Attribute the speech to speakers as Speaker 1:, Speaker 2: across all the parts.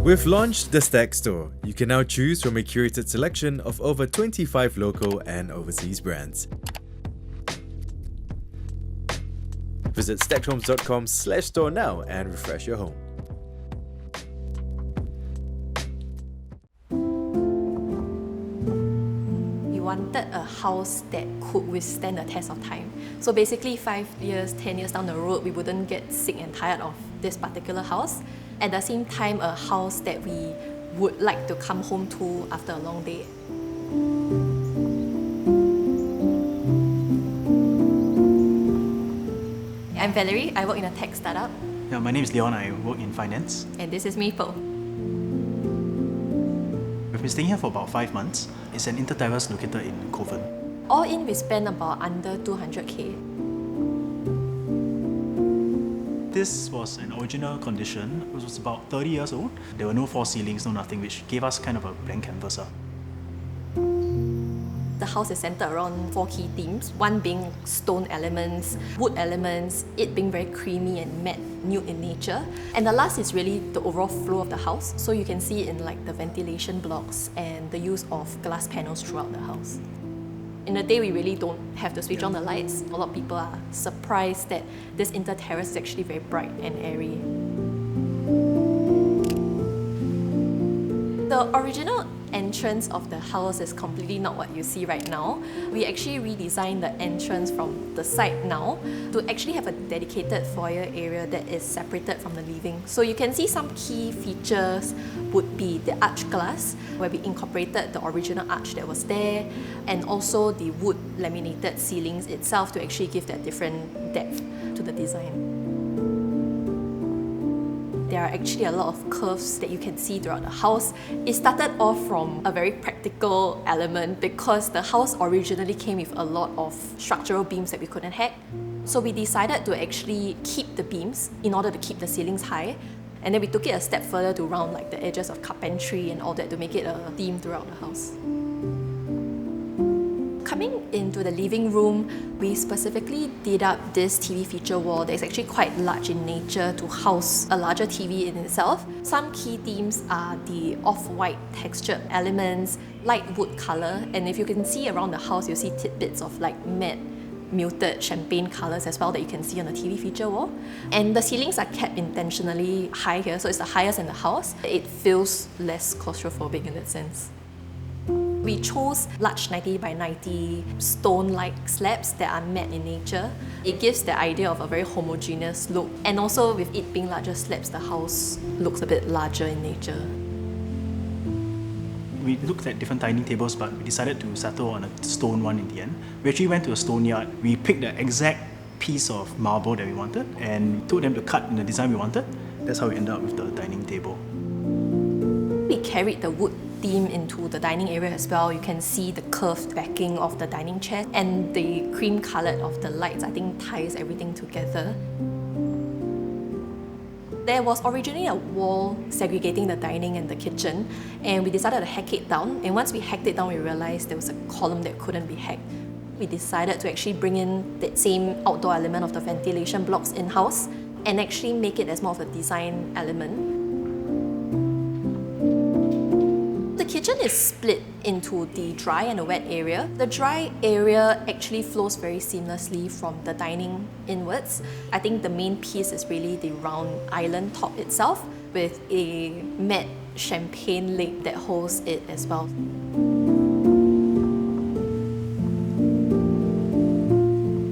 Speaker 1: We've launched the Stack Store. You can now choose from a curated selection of over 25 local and overseas brands. Visit stackhomes.com/store now and refresh your home.
Speaker 2: We wanted a house that could withstand the test of time. So basically 5 years, 10 years down the road, we wouldn't get sick and tired of this particular house. At the same time, a house that we would like to come home to after a long day. I'm Valerie, I work in a tech startup.
Speaker 3: Yeah, my name is Leon, I work in finance.
Speaker 2: And this is Maple.
Speaker 3: We've been staying here for about 5 months. It's an inter-terrace located in Kovan.
Speaker 2: All in, we spent about under 200k.
Speaker 3: This was an original condition. It was about 30 years old. There were no false ceilings, no nothing, which gave us kind of a blank canvas.
Speaker 2: The house is centered around 4 key themes, one being stone elements, wood elements, it being very creamy and matte, nude in nature. And the last is really the overall flow of the house. So you can see it in like the ventilation blocks and the use of glass panels throughout the house. In the day, we really don't have to switch on the lights. A lot of people are surprised that this inter-terrace is actually very bright and airy. The original entrance of the house is completely not what you see right now. We actually redesigned the entrance from the side now to actually have a dedicated foyer area that is separated from the living. So you can see some key features would be the arch glass, where we incorporated the original arch that was there, and also the wood laminated ceilings itself to actually give that different depth to the design. There are actually a lot of curves that you can see throughout the house. It started off from a very practical element because the house originally came with a lot of structural beams that we couldn't hack. So we decided to actually keep the beams in order to keep the ceilings high. And then we took it a step further to round like the edges of carpentry and all that to make it a theme throughout the house. Coming into the living room, we specifically did up this TV feature wall that is actually quite large in nature to house a larger TV in itself. Some key themes are the off-white textured elements, light wood color, and if you can see around the house, you'll see tidbits of like matte, muted champagne colors as well that you can see on the TV feature wall. And the ceilings are kept intentionally high here, so it's the highest in the house. It feels less claustrophobic in that sense. We chose large 90 by 90 stone-like slabs that are matte in nature. It gives the idea of a very homogeneous look, and also with it being larger slabs, the house looks a bit larger in nature.
Speaker 3: We looked at different dining tables, but we decided to settle on a stone one in the end. We actually went to a stone yard. We picked the exact piece of marble that we wanted and told them to cut in the design we wanted. That's how we ended up with the dining table.
Speaker 2: We carried the wood theme into the dining area as well. You can see the curved backing of the dining chair, and the cream colour of the lights, I think, ties everything together. There was originally a wall segregating the dining and the kitchen, and we decided to hack it down. And once we hacked it down, we realized there was a column that couldn't be hacked. We decided to actually bring in that same outdoor element of the ventilation blocks in-house and actually make it as more of a design element. The kitchen is split into the dry and the wet area. The dry area actually flows very seamlessly from the dining inwards. I think the main piece is really the round island top itself with a matte champagne lake that holds it as well.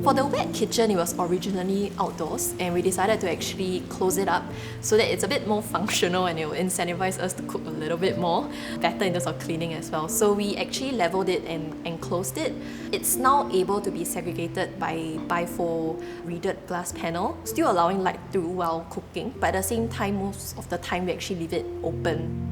Speaker 2: For the wet kitchen, it was originally outdoors, and we decided to actually close it up so that it's a bit more functional and it will incentivize us to cook a little bit more, better in terms of cleaning as well. So we actually leveled it and enclosed it. It's now able to be segregated by bifold reeded glass panel, still allowing light through while cooking, but at the same time, most of the time we actually leave it open.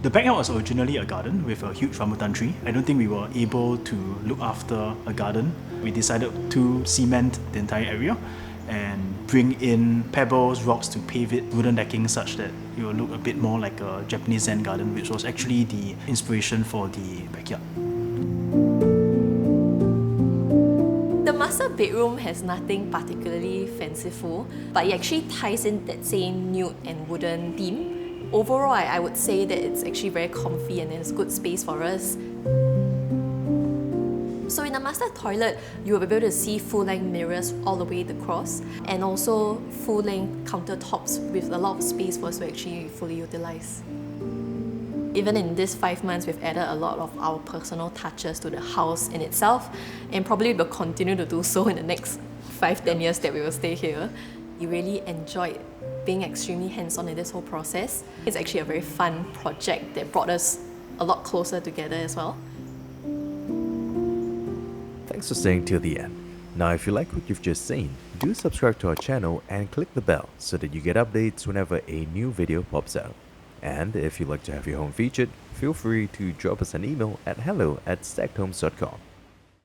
Speaker 3: The backyard was originally a garden with a huge rambutan tree. I don't think we were able to look after a garden. We decided to cement the entire area and bring in pebbles, rocks to pave it, wooden decking such that it will look a bit more like a Japanese Zen garden, which was actually the inspiration for the backyard.
Speaker 2: The master bedroom has nothing particularly fanciful, but it actually ties in that same nude and wooden theme. Overall, I would say that it's actually very comfy and it's good space for us. So in the master toilet, you will be able to see full-length mirrors all the way across, and also full-length countertops with a lot of space for us to actually fully utilize. Even in these 5 months, we've added a lot of our personal touches to the house in itself, and probably will continue to do so in the next 5-10 years that we will stay here. We really enjoyed being extremely hands-on in this whole process. It's actually a very fun project that brought us a lot closer together as well.
Speaker 1: Thanks for staying till the end. Now if you like what you've just seen, do subscribe to our channel and click the bell so that you get updates whenever a new video pops out. And if you'd like to have your home featured, feel free to drop us an email at hello@stakedhomes.com.